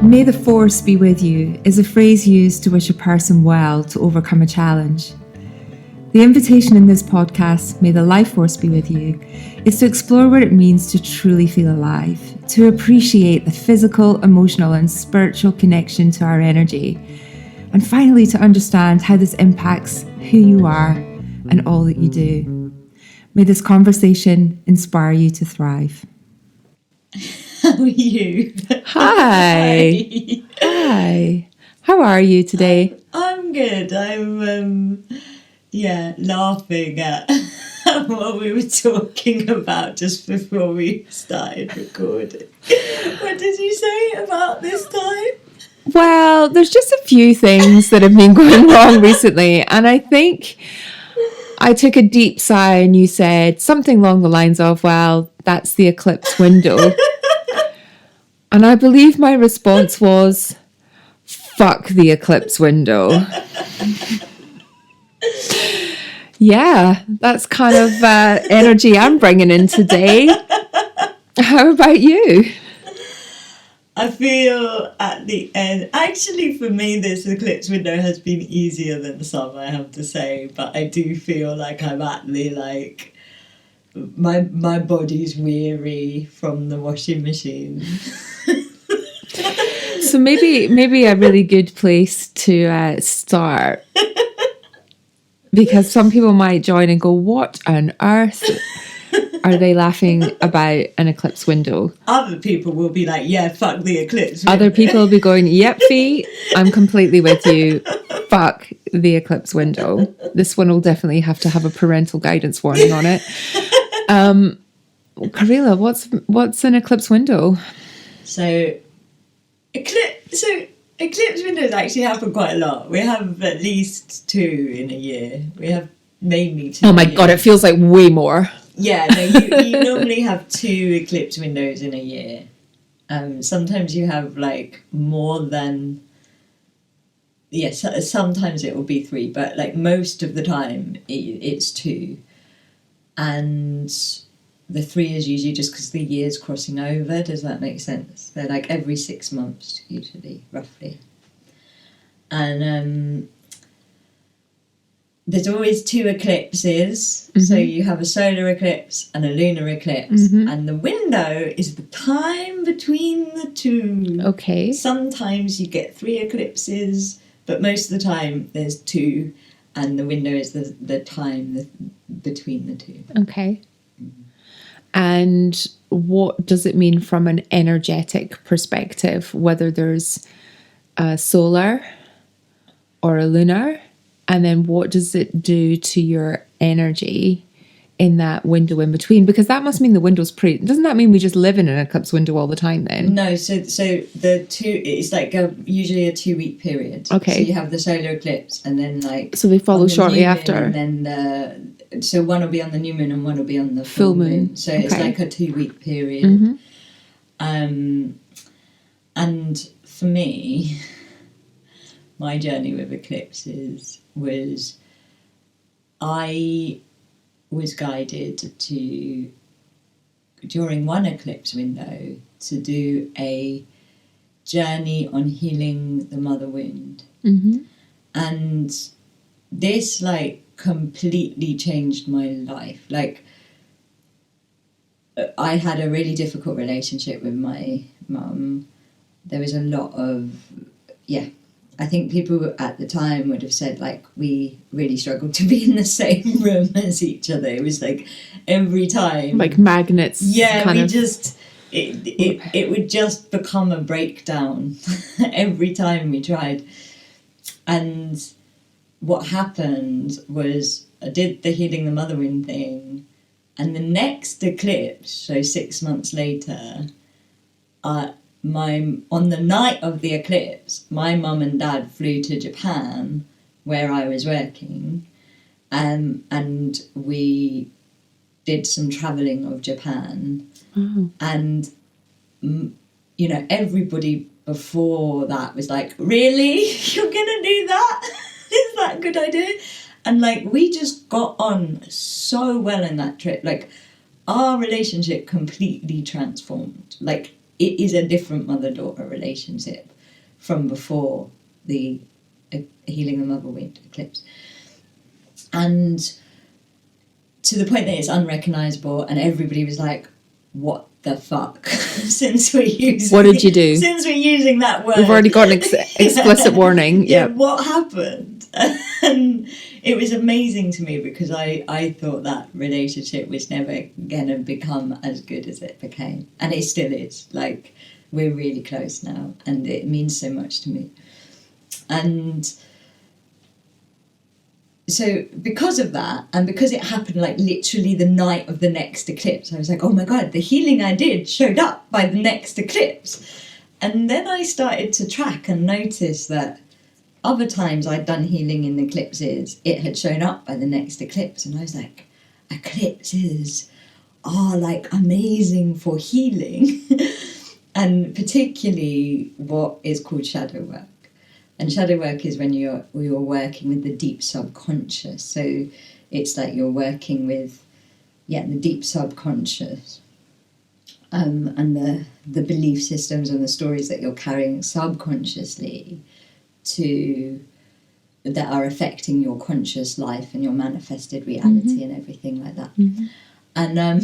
May the force be with you is a phrase used to wish a person well to overcome a challenge. The invitation in this podcast, May the life force be with you, is to explore what it means to truly feel alive, to appreciate the physical, emotional, and spiritual connection to our energy, and finally to understand how this impacts who you are and all that you do. May this conversation inspire you to thrive. How are you? Hi. Hi. How are you today? I'm good. I'm laughing at what we were talking about just before we started recording. What did you say about this time? Well, there's just a few things that have been going wrong recently, and I think I took a deep sigh and you said something along the lines of, well, that's the eclipse window. And I believe my response was, fuck the eclipse window. Yeah, that's kind of energy I'm bringing in today. How about you? I feel at the end, actually for me this eclipse window has been easier than some, I have to say, but I do feel like I'm at the my body's weary from the washing machine. So maybe a really good place to start, because some people might join and go, what on earth are they laughing about an eclipse window? Other people will be like, yeah, fuck the eclipse window. Other people will be going, yep, Fee, I'm completely with you. Fuck the eclipse window. This one will definitely have to have a parental guidance warning on it. Kahreela, what's an eclipse window? So eclipse windows actually happen quite a lot. We have at least 2 in a year. We have mainly 2. Oh my God, it feels like way more. Yeah, no, you normally have 2 eclipse windows in a year. Sometimes you have like more than, yes, sometimes it will be 3, but like most of the time it's 2. And the 3 is usually just because the year's crossing over. Does that make sense? They're like every 6 months, usually, roughly. And there's always 2 eclipses. Mm-hmm. So you have a solar eclipse and a lunar eclipse. Mm-hmm. And the window is the time between the 2. Okay. Sometimes you get 3 eclipses, but most of the time there's 2. And the window is the time between the 2. Okay. And what does it mean from an energetic perspective, whether there's a solar or a lunar? And then what does it do to your energy in that window in between? Because that must mean the window's doesn't that mean we just live in an eclipse window all the time then? No, so the 2, it's like usually a 2-week period. Okay. So you have the solar eclipse and then like... So they follow shortly after. And then so one will be on the new moon and one will be on the full moon. So it's like a 2-week period. Mm-hmm. And for me, my journey with eclipses was, I was guided to, during one eclipse window, to do a journey on healing the mother wound. Mm-hmm. And this completely changed my life. I had a really difficult relationship with my mum. There was a lot of, I think people at the time would have said we really struggled to be in the same room as each other. It was every time, like magnets. Yeah, it would just become a breakdown every time we tried. And what happened was I did the healing the mother wound thing, and the next eclipse, so 6 months later, on the night of the eclipse, my mum and dad flew to Japan, where I was working, and we did some travelling of Japan. Mm-hmm. And everybody before that was like, really? You're gonna do that? Is that a good idea? And we just got on so well in that trip. Our relationship completely transformed. It is a different mother-daughter relationship. from before the Healing the Mother Wind eclipse. And to the point that it's unrecognisable, and everybody was like, what the fuck? Since we're using... What did you do? Since we're using that word... We've already got an explicit warning. Yeah, what happened? And it was amazing to me because I thought that relationship was never going to become as good as it became. And it still is. Like, we're really close now, and it means so much to me. And... so because of that, and because it happened like literally the night of the next eclipse, I was like, oh my God, the healing I did showed up by the next eclipse. And then I started to track and notice that other times I'd done healing in eclipses, it had shown up by the next eclipse. And I was like, eclipses are like amazing for healing. And particularly what is called shadow work. And shadow work is when you're working with the deep subconscious. So it's like you're working with, the deep subconscious, and the belief systems and the stories that you're carrying subconsciously that are affecting your conscious life and your manifested reality and everything like that. And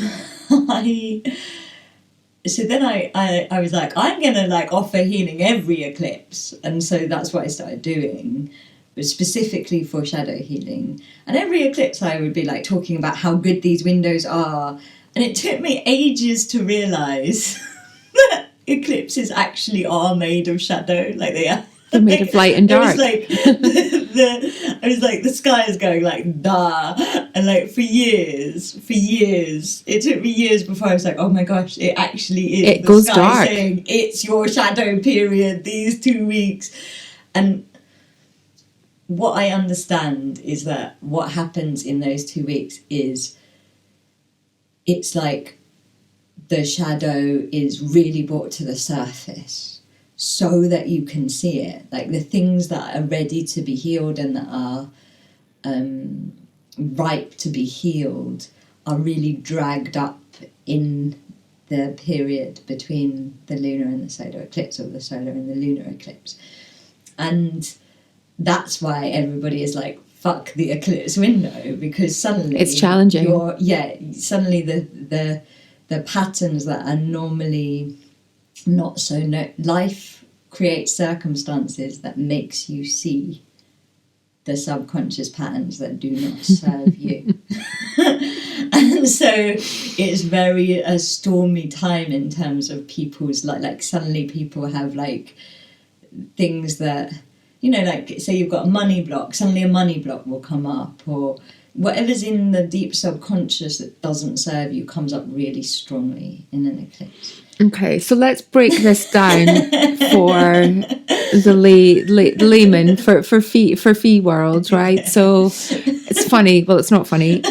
so then I was like, I'm going to like offer healing every eclipse. And so that's what I started doing, but specifically for shadow healing. And every eclipse I would be like talking about how good these windows are. And it took me ages to realise that eclipses actually are made of shadow. Like they are. They're made of light and dark. I was like, the sky is going like, da. And like for years, it took me years before I was like, oh my gosh, it actually is. It goes dark. Saying, it's your shadow period, these 2 weeks. And what I understand is that what happens in those 2 weeks is it's like the shadow is really brought to the surface so that you can see it. Like the things that are ready to be healed and that are ripe to be healed are really dragged up in the period between the lunar and the solar eclipse, or the solar and the lunar eclipse. And that's why everybody is like, fuck the eclipse window, because suddenly it's challenging. Suddenly the patterns that are normally not so life creates circumstances that makes you see the subconscious patterns that do not serve you. And so it's very a stormy time in terms of people's like suddenly people have like things that, you know, like say you've got a money block, suddenly a money block will come up, or whatever's in the deep subconscious that doesn't serve you comes up really strongly in an eclipse. Okay, so let's break this down for the layman, for fee world, right? So it's funny. Well, it's not funny.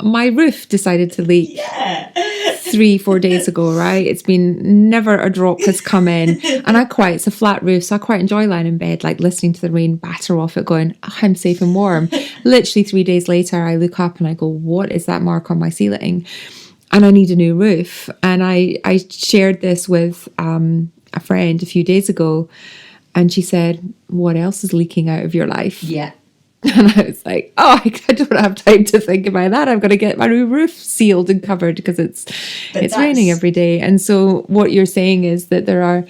My roof decided to leak 3-4 days ago, right? It's been never a drop has come in, and it's a flat roof, so I quite enjoy lying in bed, like listening to the rain batter off it, going, I'm safe and warm. Literally 3 days later, I look up and I go, what is that mark on my ceiling? And I need a new roof. And I shared this with a friend a few days ago, and she said, what else is leaking out of your life? Yeah. And I was like, I don't have time to think about that. I've got to get my new roof sealed and covered because it's raining every day. And so what you're saying is that there are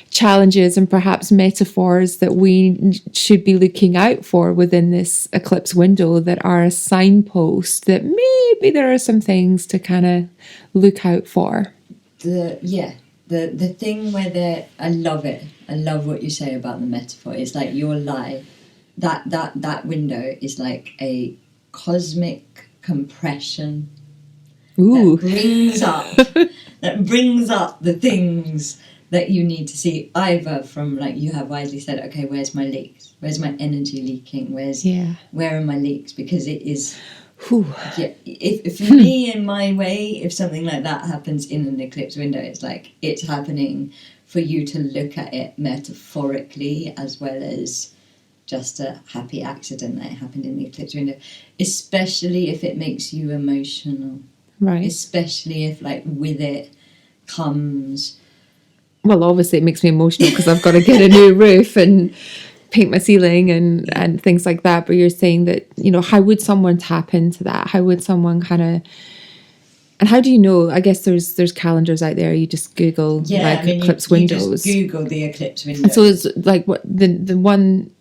challenges and perhaps metaphors that we should be looking out for within this eclipse window that are a signpost that maybe there are some things to kind of look out for. The thing where I love it. I love what you say about the metaphor. It's like your life. That window is like a cosmic compression. Ooh. that brings up the things that you need to see, either from, like you have wisely said, okay, where's my leaks? Where's my energy leaking? Where are my leaks? Because it is... if for me, in my way, if something like that happens in an eclipse window, it's like it's happening for you to look at it metaphorically as well as just a happy accident that happened in the eclipse window, especially if it makes you emotional. Right. Especially if, like, with it comes well, obviously it makes me emotional because I've got to get a new roof and paint my ceiling and things like that. But you're saying that, you know, how would someone tap into that? How would someone kind of, and how do you know? I guess there's calendars out there. You just Google eclipse windows. You just Google the eclipse windows. So it's like what the one.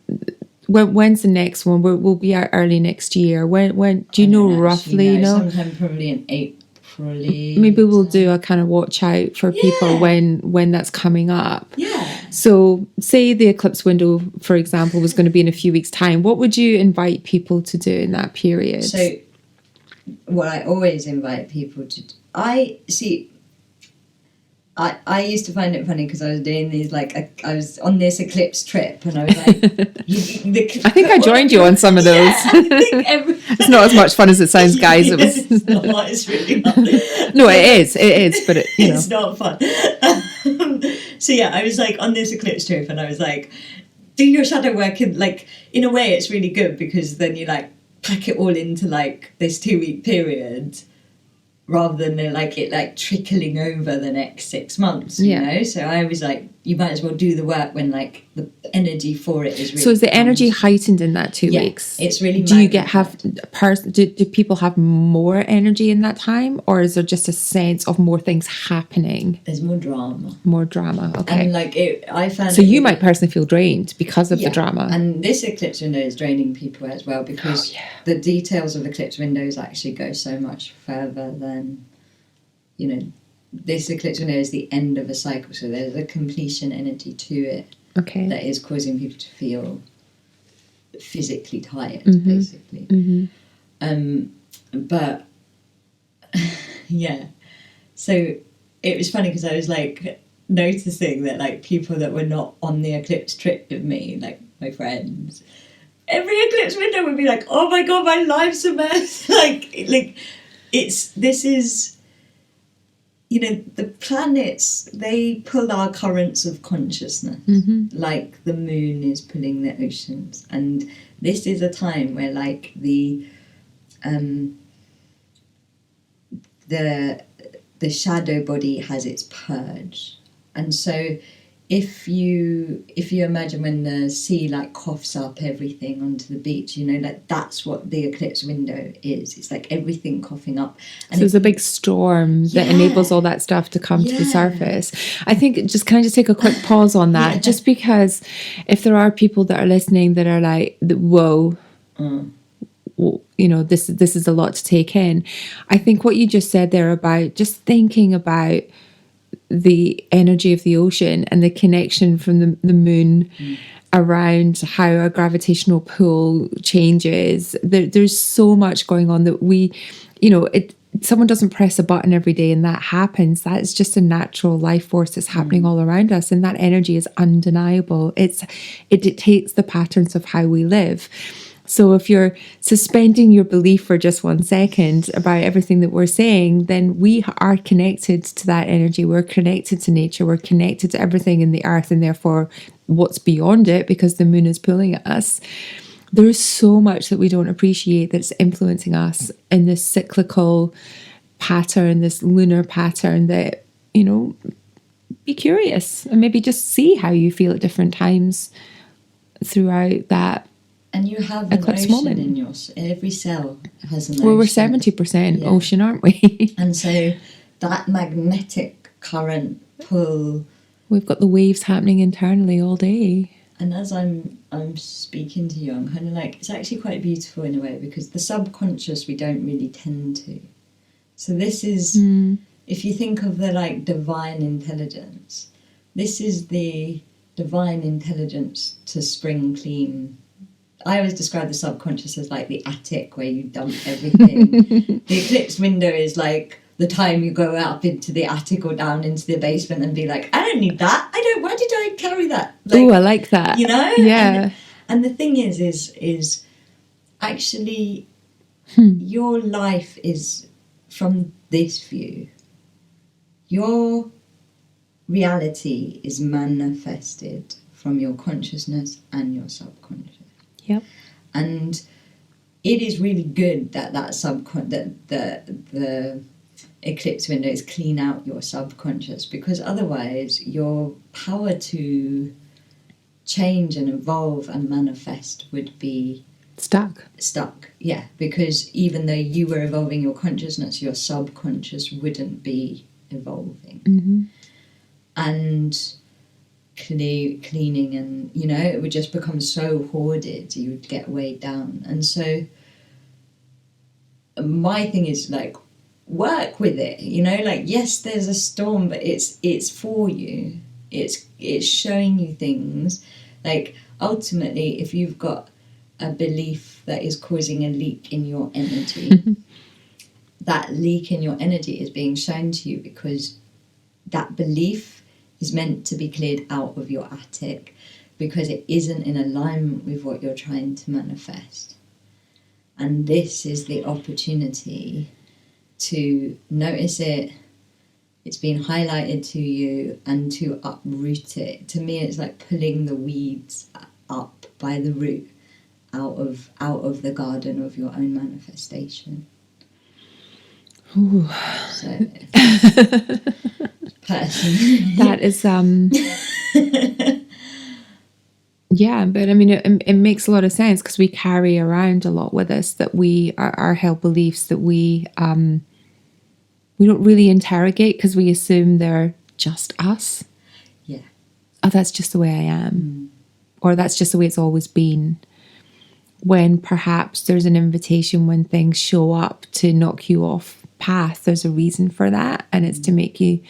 When's the next one? We'll be out early next year. When do you know roughly? No, sometime probably in April. Maybe we'll do a kind of watch out for people when that's coming up. Yeah. So say the eclipse window, for example, was going to be in a few weeks' time. What would you invite people to do in that period? So what I always invite people to do, I used to find it funny because I was doing these, like, I was on this eclipse trip and I was like... I think I joined you on some of those. It's not as much fun as it sounds, guys. It's not, it's really not. No, it is, but it's not fun. So yeah, I was like on this eclipse trip and I was like, do your shadow work, and like, in a way it's really good because then you like pack it all into like this 2-week period, rather than it trickling over the next 6 months, you know? So I was like, you might as well do the work when like the energy for it is really... So is the energy heightened in that 2 weeks? It's really... Do you do people have more energy in that time, or is there just a sense of more things happening? There's more drama. More drama, okay. And like I found... So you might personally feel drained because of the drama. And this eclipse window is draining people as well because the details of eclipse windows actually go so much further than, you know, this eclipse window is the end of a cycle, so there's a completion energy to it that is causing people to feel physically tired, basically. But yeah, so it was funny because I was like noticing that like people that were not on the eclipse trip with me, like my friends, every eclipse window would be like, oh my god, my life's a mess. like this is... You know, the planets, they pull our currents of consciousness, like the moon is pulling the oceans. And this is a time where, like, the shadow body has its purge. And so if you imagine when the sea like coughs up everything onto the beach, you know, like that's what the eclipse window is. It's like everything coughing up. And so there's a big storm that enables all that stuff to come to the surface. I think can I just take a quick pause on that? Just because if there are people that are listening that are like, whoa, you know, this is a lot to take in. I think what you just said there about just thinking about the energy of the ocean and the connection from the moon around how a gravitational pull changes. There's so much going on that we, you know, someone doesn't press a button every day and that happens. That is just a natural life force that's happening all around us, and that energy is undeniable. It dictates the patterns of how we live. So if you're suspending your belief for just 1 second about everything that we're saying, then we are connected to that energy. We're connected to nature. We're connected to everything in the earth, and therefore what's beyond it, because the moon is pulling at us. There is so much that we don't appreciate that's influencing us in this cyclical pattern, this lunar pattern that, you know, be curious and maybe just see how you feel at different times throughout that. And you have an ocean moment. In your... Every cell has an ocean. Well, we're 70% ocean, aren't we? And so that magnetic current pull... We've got the waves happening internally all day. And as I'm speaking to you, I'm kind of like... It's actually quite beautiful in a way, because the subconscious we don't really tend to. So this is... If you think of the, like, divine intelligence, this is the divine intelligence to spring clean... I always describe the subconscious as like the attic where you dump everything. The eclipse window is like the time you go up into the attic or down into the basement and be like, I don't need that. Why did I carry that? Like, oh, I like that. You know? Yeah. And the thing is actually your life is from this view. Your reality is manifested from your consciousness and your subconscious. Yep. And it is really good that the eclipse windows clean out your subconscious, because otherwise your power to change and evolve and manifest would be stuck. Yeah, because even though you were evolving your consciousness, your subconscious wouldn't be evolving. Mm-hmm. And cleaning, and it would just become so hoarded, you would get weighed down. And so my thing is like, work with it, like, yes, there's a storm, but it's for you. It's showing you things. Like, ultimately, if you've got a belief that is causing a leak in your energy, that leak in your energy is being shown to you because that belief is meant to be cleared out of your attic, because it isn't in alignment with what you're trying to manifest. And this is the opportunity to notice it. It's been highlighted to you, and to uproot it. To me, it's like pulling the weeds up by the root out of the garden of your own manifestation. Ooh. So, personally, that is yeah, but I mean, it makes a lot of sense, because we carry around a lot with us that we our held beliefs that we don't really interrogate, because we assume they're just us. Yeah. Oh, that's just the way I am. Or that's just the way it's always been. When perhaps there's an invitation, when things show up to knock you off path, there's a reason for that, and it's to make you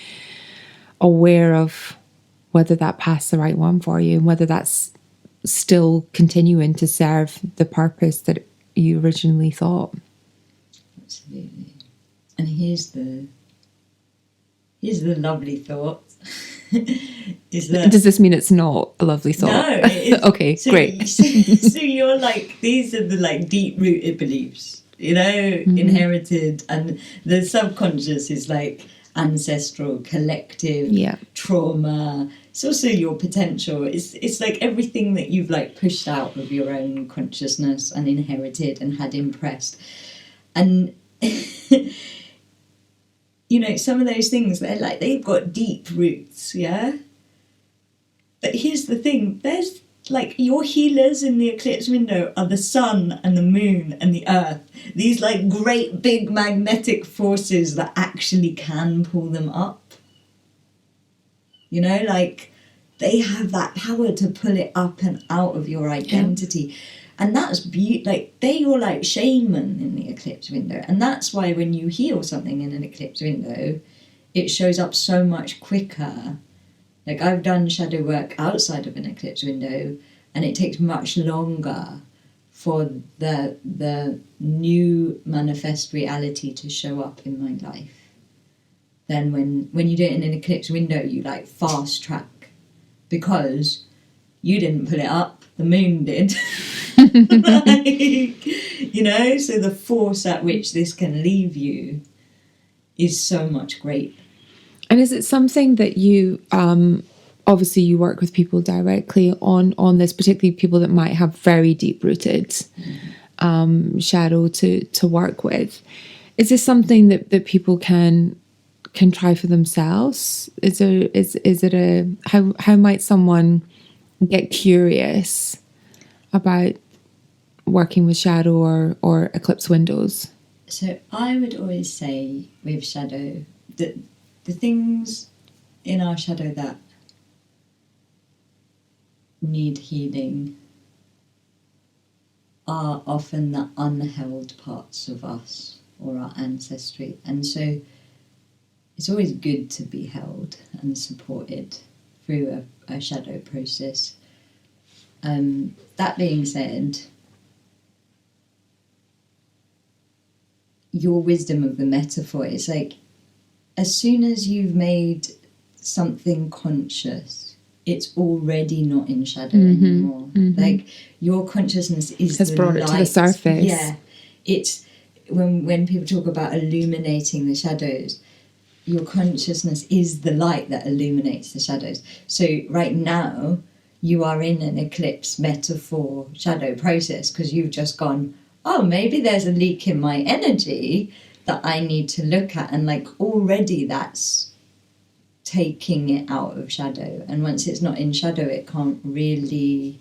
aware of whether that path's the right one for you, and whether that's still continuing to serve the purpose that you originally thought. Absolutely. And here's the lovely thought. Does this mean it's not a lovely thought? No, it is. Okay, so, great. So you're like, these are the like deep-rooted beliefs, inherited, and the subconscious is like ancestral, collective, trauma. It's also your potential. It's like everything that you've like pushed out of your own consciousness and inherited and had impressed. And some of those things, they've got deep roots, yeah? But here's the thing, there's like, your healers in the eclipse window are the sun and the moon and the earth. These like great big magnetic forces that actually can pull them up. Like, they have that power to pull it up and out of your identity. Yeah. And that's like, they are like shaman in the eclipse window. And that's why when you heal something in an eclipse window, it shows up so much quicker. Like, I've done shadow work outside of an eclipse window, and it takes much longer for the new manifest reality to show up in my life than when you do it in an eclipse window. You like fast track, because you didn't pull it up, the moon did. So the force at which this can leave you is so much greater. And is it something that you, obviously you work with people directly on this, particularly people that might have very deep-rooted shadow to work with? Is this something that people can try for themselves? How might someone get curious about working with shadow or eclipse windows? So I would always say with shadow that the things in our shadow that need healing are often the unheld parts of us or our ancestry. And so it's always good to be held and supported through a shadow process. That being said, your wisdom of the metaphor is like, as soon as you've made something conscious, it's already not in shadow anymore. Mm-hmm. Like, your consciousness has brought it to the surface. Yeah, it's when people talk about illuminating the shadows, your consciousness is the light that illuminates the shadows. So right now, you are in an eclipse metaphor shadow process, because you've just gone, oh, maybe there's a leak in my energy that I need to look at, and like already that's taking it out of shadow, and once it's not in shadow it can't really.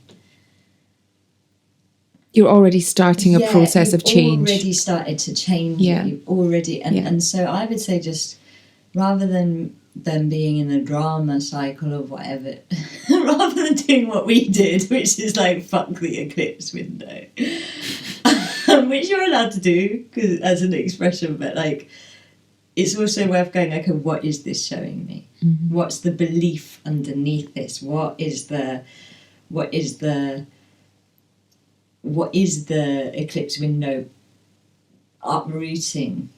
You're already starting a process of change. Already started to change. Yeah. You've already, and so I would say, just rather than being in a drama cycle of whatever, rather than doing what we did, which is like fuck the eclipse window, which you're allowed to do because as an expression, but like it's also worth going, okay, what is this showing me? Mm-hmm. What's the belief underneath this? What is the eclipse window uprooting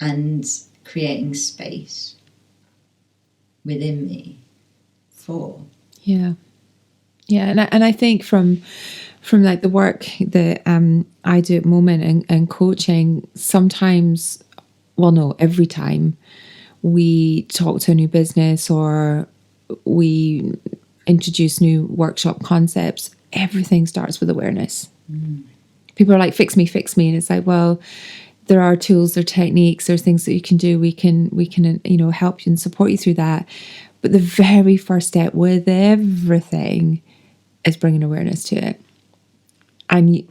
and creating space within me for? Yeah. And I think from like the work that I do at the moment and coaching, sometimes, well, no, every time we talk to a new business or we introduce new workshop concepts, everything starts with awareness. People are like, fix me. And it's like, well, there are tools, there are techniques, there's things that you can do. We can, help you and support you through that. But the very first step with everything is bringing awareness to it. And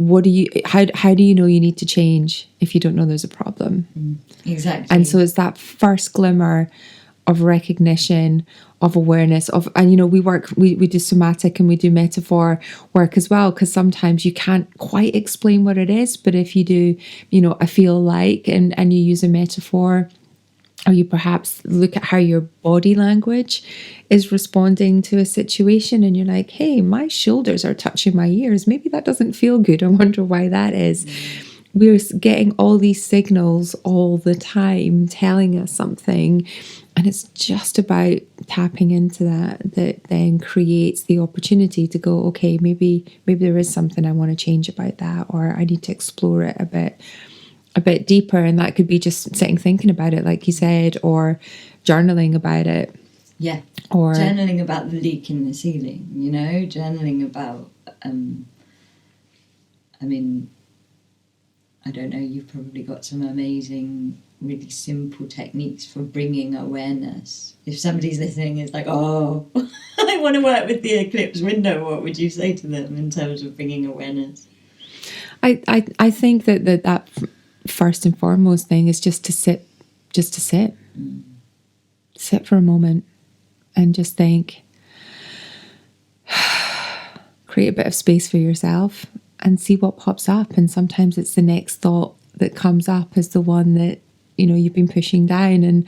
how do you know you need to change if you don't know there's a problem? Exactly. And so it's that first glimmer of recognition, of awareness, we do somatic and we do metaphor work as well, because sometimes you can't quite explain what it is, but if you do, I feel like, and you use a metaphor, or you perhaps look at how your body language is responding to a situation, and you're like, hey, my shoulders are touching my ears. Maybe that doesn't feel good. I wonder why that is. We're getting all these signals all the time telling us something. And it's just about tapping into that then creates the opportunity to go, okay, maybe there is something I want to change about that, or I need to explore it a bit deeper. And that could be just sitting thinking about it, like you said, or journaling about it. Yeah. Or journaling about the leak in the ceiling, journaling about, I don't know, you've probably got some amazing, really simple techniques for bringing awareness. If somebody's listening, it's like, oh, I want to work with the eclipse window, what would you say to them in terms of bringing awareness? I think that first and foremost thing is just to sit. Sit for a moment and just think. Create a bit of space for yourself and see what pops up. And sometimes it's the next thought that comes up is the one that, you've been pushing down, and,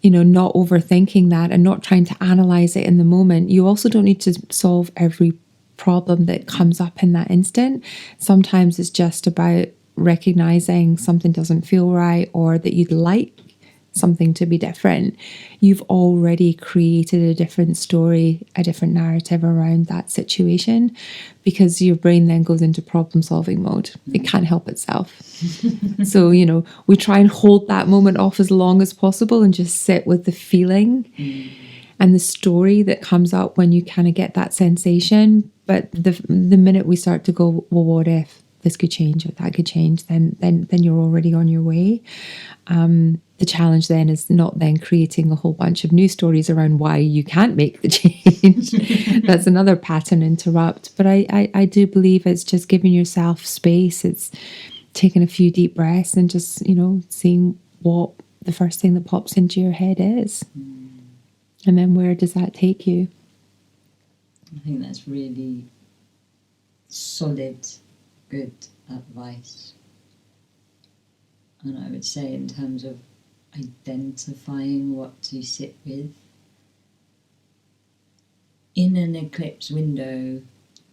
not overthinking that and not trying to analyze it in the moment. You also don't need to solve every problem that comes up in that instant. Sometimes it's just about recognizing something doesn't feel right, or that you'd like something to be different. You've already created a different story, a different narrative around that situation, because your brain then goes into problem solving mode. It can't help itself. So, we try and hold that moment off as long as possible and just sit with the feeling and the story that comes up when you kind of get that sensation. But the minute we start to go, well, what if this could change or that could change, then you're already on your way. The challenge then is not then creating a whole bunch of new stories around why you can't make the change. That's another pattern interrupt. But I do believe it's just giving yourself space. It's taking a few deep breaths and just, seeing what the first thing that pops into your head is. And then where does that take you? I think that's really solid, good advice. And I would say, in terms of identifying what to sit with, in an eclipse window,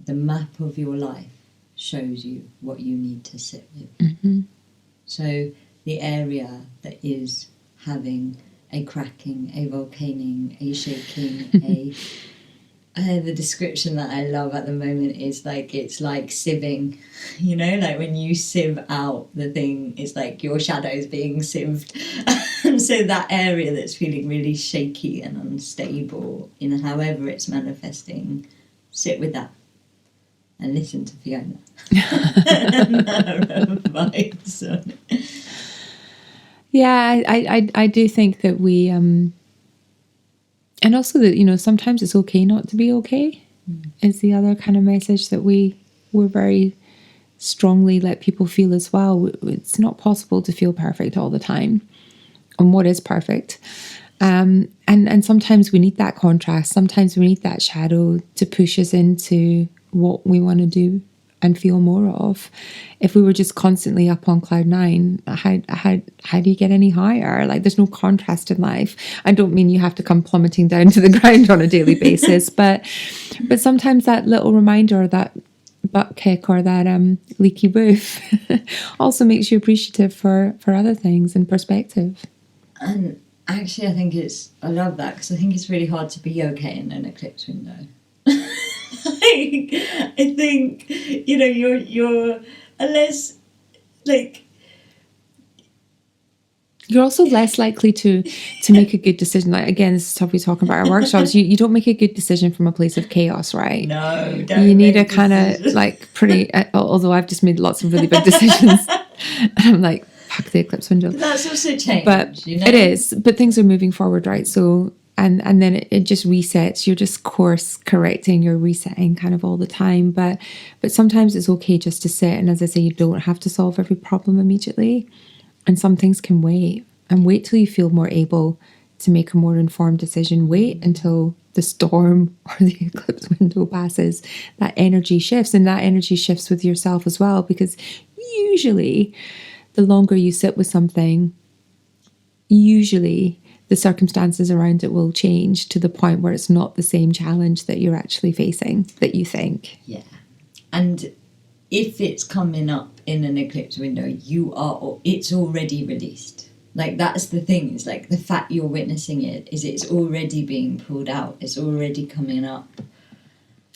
the map of your life shows you what you need to sit with. Mm-hmm. So the area that is having a cracking, a volcaning, a shaking, the description that I love at the moment is like, it's like sieving, like when you sieve out the thing, it's like your shadow's being sieved. And so that area that's feeling really shaky and unstable in however it's manifesting, sit with that and listen to Fiona and her advice on it. Yeah, I do think that we, and also that, you know, sometimes it's okay not to be okay, is the other kind of message that we're very strongly let people feel as well. It's not possible to feel perfect all the time. And what is perfect? And sometimes we need that contrast. Sometimes we need that shadow to push us into what we want to do and feel more of. If we were just constantly up on cloud nine, how do you get any higher? Like, there's no contrast in life. I don't mean you have to come plummeting down to the ground on a daily basis, but sometimes that little reminder, that butt kick or that leaky roof also makes you appreciative for other things and perspective. And actually, I love that, because I think it's really hard to be okay in an eclipse window. I think, you know, you're unless, like, you're also less likely to make a good decision. Like, again, this is stuff we talk about our workshops. You don't make a good decision from a place of chaos, right? No, you need a kind of like pretty. Although I've just made lots of really big decisions, and I'm like, fuck the eclipse window. But that's also change, but you know? It is. But things are moving forward, right? So and then it just resets. You're just course correcting. You're resetting kind of all the time. But sometimes it's okay just to sit. And as I say, you don't have to solve every problem immediately. And some things can wait, and wait till you feel more able to make a more informed decision. Wait until the storm or the eclipse window passes. That energy shifts, and that energy shifts with yourself as well, because usually the longer you sit with something, usually the circumstances around it will change to the point where it's not the same challenge that you're actually facing that you think. Yeah. And if it's coming up in an eclipse window, it's already released. Like, that's the thing, is like the fact you're witnessing it is it's already being pulled out. It's already coming up.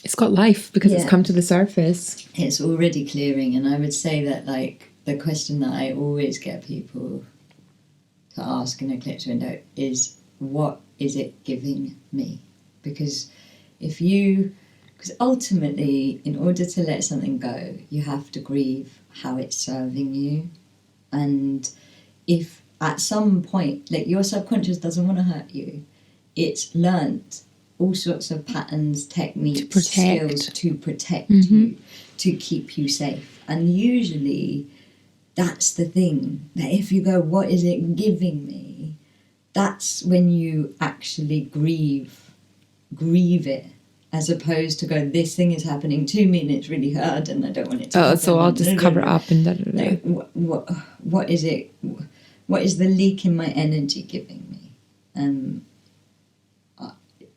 It's got life because it's come to the surface. It's already clearing. And I would say that, like, the question that I always get people to ask in eclipse window is, what is it giving me? Because ultimately, in order to let something go, you have to grieve how it's serving you. And if at some point, like, your subconscious doesn't want to hurt you, it's learnt all sorts of patterns, techniques, skills to protect you, to keep you safe. And usually that's the thing, that if you go, what is it giving me? That's when you actually grieve it. As opposed to go, this thing is happening to me and it's really hard and I don't want it to happen. So I'll just cover it up and like, what is it? What is the leak in my energy giving me?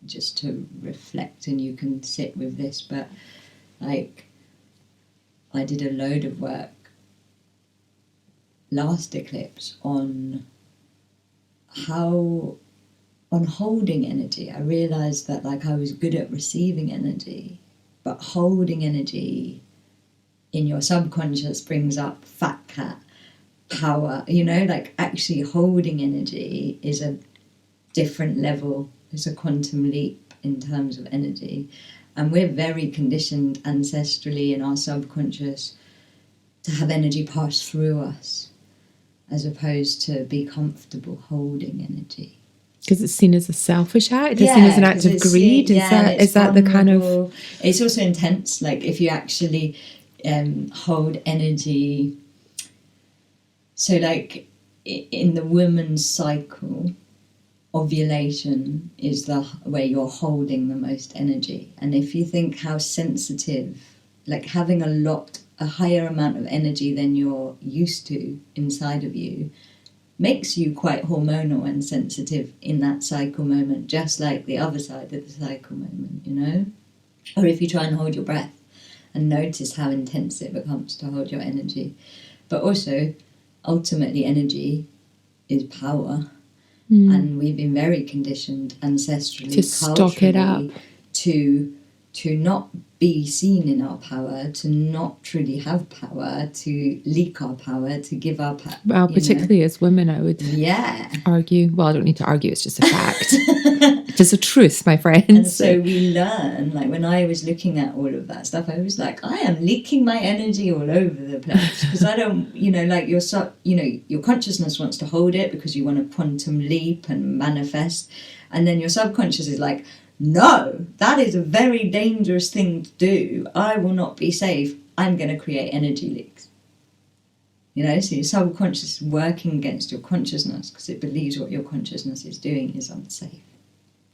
Just to reflect, and you can sit with this, but like, I did a load of work last eclipse on holding energy. I realised that, like, I was good at receiving energy, but holding energy in your subconscious brings up fat cat power, you know, like, actually holding energy is a different level. It's a quantum leap in terms of energy. And we're very conditioned ancestrally in our subconscious to have energy pass through us, as opposed to be comfortable holding energy. Because it's seen as a selfish act? It's seen as an act of greed? Is that the kind of... It's also intense. Like, if you actually hold energy... So, like, in the woman's cycle, ovulation is where you're holding the most energy. And if you think how sensitive, like, having a higher amount of energy than you're used to inside of you, makes you quite hormonal and sensitive in that cycle moment, just like the other side of the cycle moment, you know? Or if you try and hold your breath and notice how intense it becomes to hold your energy. But also, ultimately, energy is power. And we've been very conditioned ancestrally, to stock it up, to to not be seen in our power, to not truly have power, to leak our power, to give our power. Well, particularly as women, I would argue. Well, I don't need to argue, it's just a fact. It is a truth, my friends. And so we learn, like when I was looking at all of that stuff, I was like, I am leaking my energy all over the place because I don't, like your consciousness wants to hold it because you want to quantum leap and manifest. And then your subconscious is like, no, that is a very dangerous thing to do. I will not be safe. I'm going to create energy leaks. So your subconscious is working against your consciousness because it believes what your consciousness is doing is unsafe.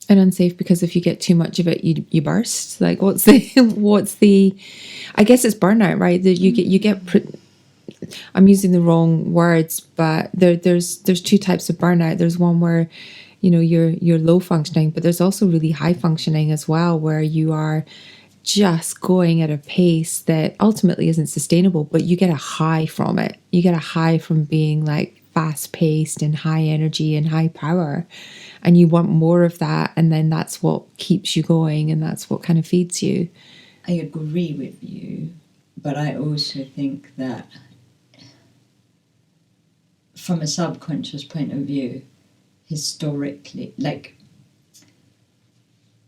And unsafe because if you get too much of it, you burst. Like what's the? I guess it's burnout, right? That you get. I'm using the wrong words, but there's two types of burnout. There's one where, you're low functioning, but there's also really high functioning as well, where you are just going at a pace that ultimately isn't sustainable, but you get a high from it. You get a high from being like fast paced and high energy and high power, and you want more of that. And then that's what keeps you going. And that's what kind of feeds you. I agree with you, but I also think that from a subconscious point of view, historically, like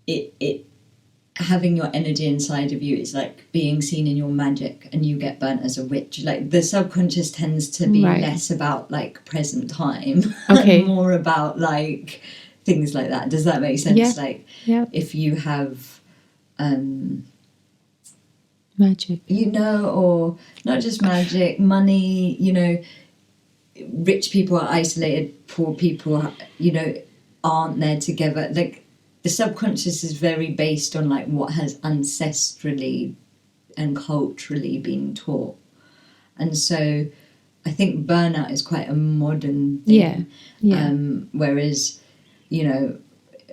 it having your energy inside of you is like being seen in your magic and you get burnt as a witch. Like the subconscious tends to be less about like present time and more about like things like that. Does that make sense? If you have magic, or not just magic, money, rich people are isolated, poor people aren't there together. Like the subconscious is very based on like what has ancestrally and culturally been taught. And so I think burnout is quite a modern thing. Whereas,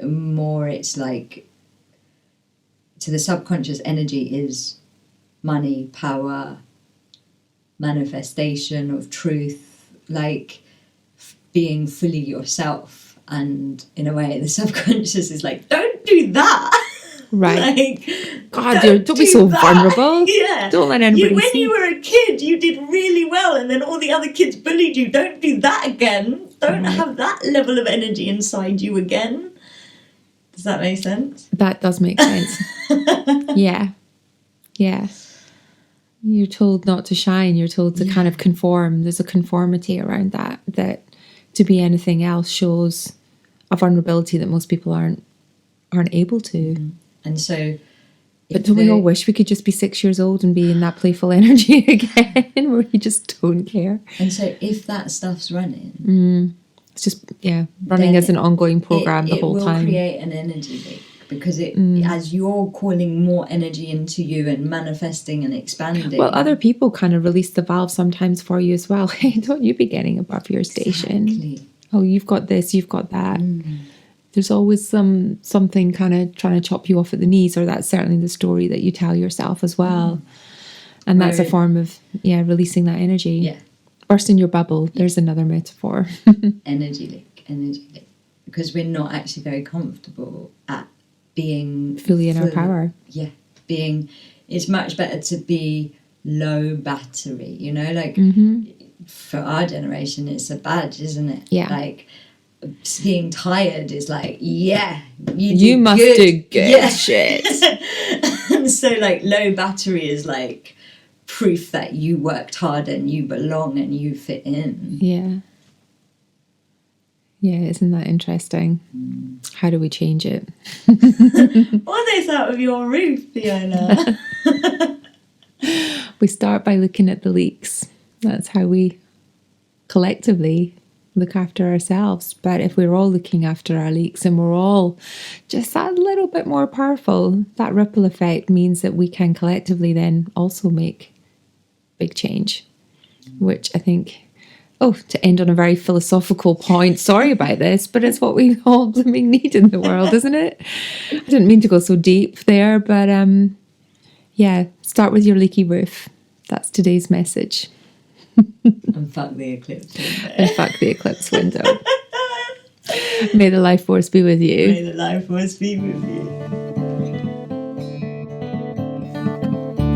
more it's like to the subconscious, energy is money, power, manifestation of truth, like being fully yourself. And in a way, the subconscious is like, don't do that. Right. Like, God, don't be so vulnerable. Yeah. Don't let anybody When see. you were a kid, you did really well, and then all the other kids bullied you. Don't do that again. Don't have that level of energy inside you again. Does that make sense? That does make sense. Yeah. You're told not to shine. You're told to kind of conform. There's a conformity around that to be anything else shows a vulnerability that most people aren't able to. Mm-hmm. And so, but don't we all wish we could just be 6 years old and be in that playful energy again, where you just don't care? And so, if that stuff's running, it's just running as an ongoing program the whole time. It will create an energy leak because as you're calling more energy into you and manifesting and expanding. Well, other people kind of release the valve sometimes for you as well. Hey, don't you be getting above your station? Exactly. Oh, you've got this, you've got that. There's always something kind of trying to chop you off at the knees, or that's certainly the story that you tell yourself as well. And that's a form of releasing that energy. Yeah. Bursting your bubble. There's another metaphor. Energy leak. Because we're not actually very comfortable at being fully in our power. Yeah. It's much better to be low battery, for our generation, it's a badge, isn't it? Yeah. Like, being tired is like, you must do good shit. And so, like, low battery is like proof that you worked hard and you belong and you fit in. Yeah. Yeah, isn't that interesting? How do we change it? What is out of your roof, Fiona? We start by looking at the leaks. That's how we collectively look after ourselves. But if we're all looking after our leaks and we're all just a little bit more powerful, that ripple effect means that we can collectively then also make big change, which I think, to end on a very philosophical point, sorry about this, but it's what we all blooming need in the world, isn't it? I didn't mean to go so deep there, but start with your leaky roof. That's today's message. And fuck the eclipse window. And fuck the eclipse window. May the life force be with you. May the life force be with you.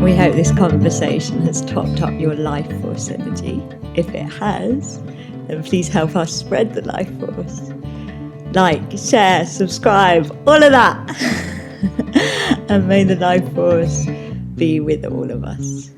We hope this conversation has topped up your life force energy. If it has, then please help us spread the life force. Like, share, subscribe, all of that. And may the life force be with all of us.